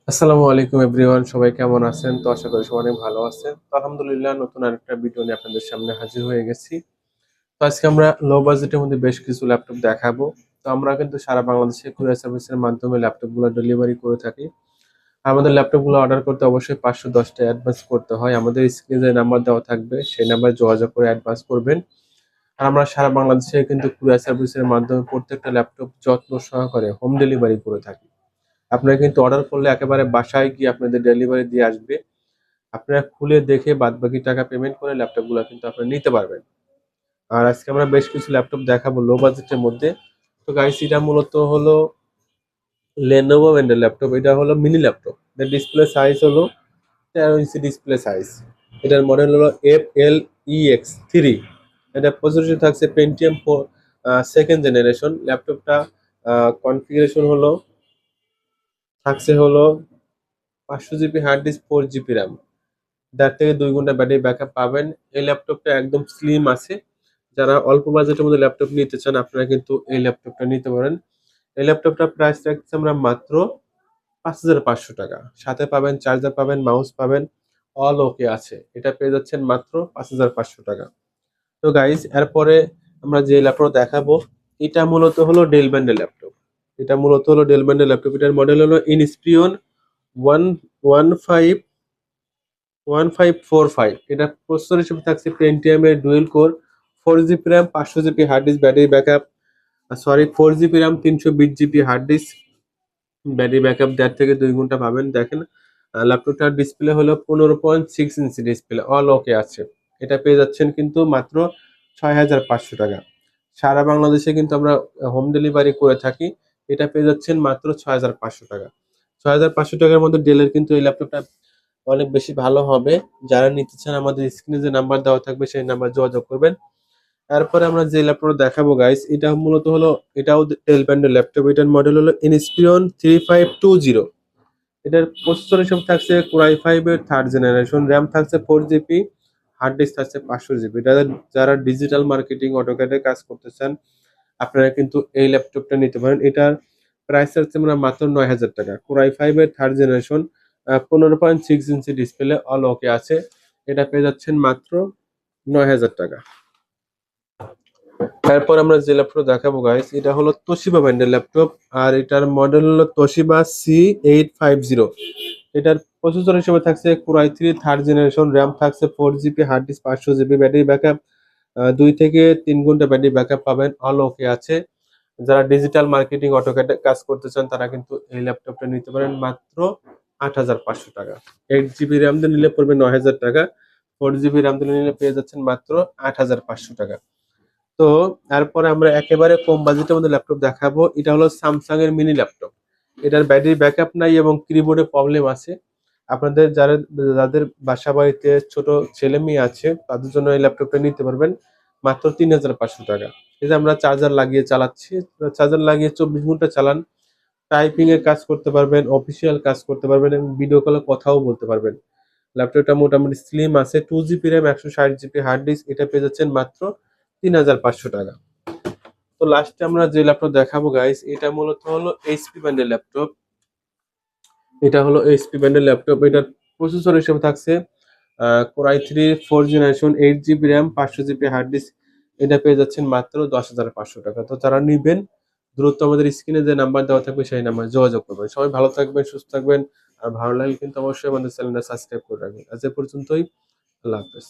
আসসালামু আলাইকুম এভরিওয়ান, সবাই কেমন আছেন? তো আশা করি সবাই অনেক ভালো আছেন। তো আলহামদুলিল্লাহ, নতুন আরেকটা ভিডিও নিয়ে আপনাদের সামনে হাজির হয়ে গেছি। তো আজকে আমরা লো বাজেটের মধ্যে বেশ কিছু ল্যাপটপ দেখাবো। তো আমরা কিন্তু সারা বাংলাদেশে কুরিয়ার সার্ভিসের মাধ্যমে ল্যাপটপগুলো ডেলিভারি করে থাকি। আমাদের ল্যাপটপগুলো অর্ডার করতে অবশ্যই 510 টাকা অ্যাডভান্স করতে হয়। আমাদের স্ক্রিনে যে নাম্বার দেওয়া থাকবে সেই নাম্বারে যোগাযোগ করে অ্যাডভান্স করবেন। আর আমরা সারা বাংলাদেশে কিন্তু কুরিয়ার সার্ভিসের মাধ্যমে প্রত্যেকটা ল্যাপটপ যত্ন সহকারে হোম ডেলিভারি করে থাকি। আপনারা কিন্তু অর্ডার করলে একেবারে বাসায় গিয়ে আপনাদের ডেলিভারি দিয়ে আসবে। আপনারা খুলে দেখে বাদবাকি টাকা পেমেন্ট করে ল্যাপটপগুলো কিন্তু আপনারা নিতে পারবেন। আর আজকে আমরা বেশ কিছু ল্যাপটপ দেখাবো লো বাজেটের মধ্যে। তো গাইস, এটা মূলত হলো Lenovo ব্র্যান্ডের ল্যাপটপ। এটা হলো মিনি ল্যাপটপ। এর ডিসপ্লে সাইজ হলো 13 ইঞ্চি ডিসপ্লে সাইজ। এটার মডেল হলো FLEX3। এটা প্রসেসর থাকছে পেন্টিয়াম সেকেন্ড জেনারেশন। ল্যাপটপটা কনফিগারেশন হলো থাকছে হলো 500 GB hard disk, 4 GB RAM. 1.5 থেকে 2 ঘন্টা ব্যাটারি ব্যাকআপ পাবেন। এই ল্যাপটপটা একদম স্লিম আছে। যারা অল্প বাজেটের মধ্যে ল্যাপটপ নিতে চান আপনারা কিন্তু এই ল্যাপটপটা নিতে পারেন। এই ল্যাপটপটা প্রাইস রাখছি আমরা মাত্র 5,500 টাকা। সাথে পাবেন চার্জার, পাবেন মাউস, পাবেন অল ওকে আছে। এটা পেয়ে যাচ্ছেন মাত্র 5,500 টাকা। তো গাইজ, এরপরে আমরা যে ল্যাপটপ দেখাবো এটা মূলত হলো ডেল ব্যান্ডের ল্যাপটপ। এটার মডেল হলো ইনস্পিরিয়ন ওয়ান ওয়ান ফাইভ 1545। এটা প্রসেসর হিসেবে থাকছে পেন্টিয়াম এর dual core, 4 GB RAM, 500 GB hard disk, battery backup 4 GB RAM, 320 GB hard disk, battery backup 1.5 থেকে 2 ঘন্টা পাবেন। দেখেন ল্যাপটপটার ডিসপ্লে হলো 15.6 ইঞ্চি ডিসপ্লে, অল ওকে আছে। এটা পেয়ে যাচ্ছেন কিন্তু মাত্র 6,500 টাকা। সারা বাংলাদেশে কিন্তু আমরা হোম ডেলিভারি করে থাকি। এটা পেয়ে যাচ্ছেন মাত্র 6,500 টাকা। 6,500 টাকার মধ্যে ডেলের কিন্তু এই ল্যাপটপটা অনেক বেশি ভালো হবে। যারা নিতে চান আমাদের স্ক্রিনে যে নাম্বার দেওয়া থাকবে সেই নাম্বার যোগাযোগ করবেন। তারপরে আমরা যে ল্যাপটপটা দেখাবো গাইস, এটা মূলত হলো এটাও ডেল ব্র্যান্ডের ল্যাপটপ। এটার মডেল হলো ইনস্পিরিয়ন 3520। এটার প্রসেসর হিসেবে থাকছে কোরাই ফাইভ এর থার্ড জেনারেশন, র্যাম থাকছে 4 জিবি, হার্ড ডিস্ক থাকছে 500 জিবি। যারা ডিজিটাল মার্কেটিং অটোক্যাডে কাজ করতে চান আপনারা কিন্তু এই ল্যাপটপটা নিতে পারেন। এটার প্রাইস হচ্ছে আমরা মাত্র 9,000 টাকা। কোরাই ফাইভ এর third generation, 15.6 inch display, all okay আছে। এটা পেয়ে যাচ্ছেন মাত্র 9,000 টাকা। তারপর আমরা যে ল্যাপটপ দেখাবো গাইস, এটা হলো তোশিবা ব্র্যান্ডের ল্যাপটপ। আর এটার মডেল হলো তোশিবা C850। এটার প্রসেসর হিসেবে থাকছে core i three third generation, RAM থাকছে 4 GB, hard disk 500 GB, battery backup 2 থেকে 3 ঘন্টা ব্যাটারি ব্যাকআপ পাবেন, অল ওকে আছে। যারা ডিজিটাল মার্কেটিং অটোক্যাডে কাজ করতে চান তারা কিন্তু এই ল্যাপটপটা নিতে পারেন মাত্র 8,500 টাকা। 8 জিবি র্যাম দিয়ে নিলে পড়বে 9,000 টাকা। 4 জিবি র্যাম দিয়ে নিলে পেয়ে যাচ্ছেন মাত্র 8,500 টাকা। তো তারপরে আমরা একেবারে কম বাজেটের মধ্যে ল্যাপটপ দেখাবো। এটা হলো স্যামসাং এর মিনি ল্যাপটপ। এটার ব্যাটারি ব্যাকআপ নাই এবং কিবোর্ডে প্রবলেম আছে। আপনাদের যাদের বাসা বাড়িতে ছোট ছেলে মেয়ে আছে তাদের জন্য এই ল্যাপটপটা নিতে পারবেন মাত্র 3,500 টাকা। এই যে আমরা চার্জার লাগিয়ে চালাচ্ছি, চার্জার লাগিয়ে 24 ঘন্টা চালান, টাইপিং এর কাজ করতে পারবেন, অফিসিয়াল কাজ করতে পারবেন এবং ভিডিও কলে কথাও বলতে পারবেন। ল্যাপটপটা মোটামুটি স্লিম আছে, 2 GB RAM, 160 GB hard disk. এটা পেয়ে যাচ্ছেন মাত্র 3,500 টাকা। তো লাস্টে আমরা যে ল্যাপটপ দেখাবো গাইস, এটা মূলত হলো এইচপি ব্র্যান্ডের ল্যাপটপ। এটার প্রসেসর হিসেবে থাকছে core i three four generation, 8 GB RAM, 500 GB hard disk. এটা পেয়ে যাচ্ছেন মাত্র 10,500 টাকা। তো যারা নিবেন দ্রুত আমাদের স্ক্রিনে যে নাম্বার দেওয়া থাকবে সেই নাম্বার যোগাযোগ করবেন। সবাই ভালো থাকবেন, সুস্থ থাকবেন। আর ভালো লাগলে কিন্তু অবশ্যই আমাদের চ্যানেলটা সাবস্ক্রাইব করে রাখবেন। আজ এ পর্যন্তই। আল্লাহ হাফেজ।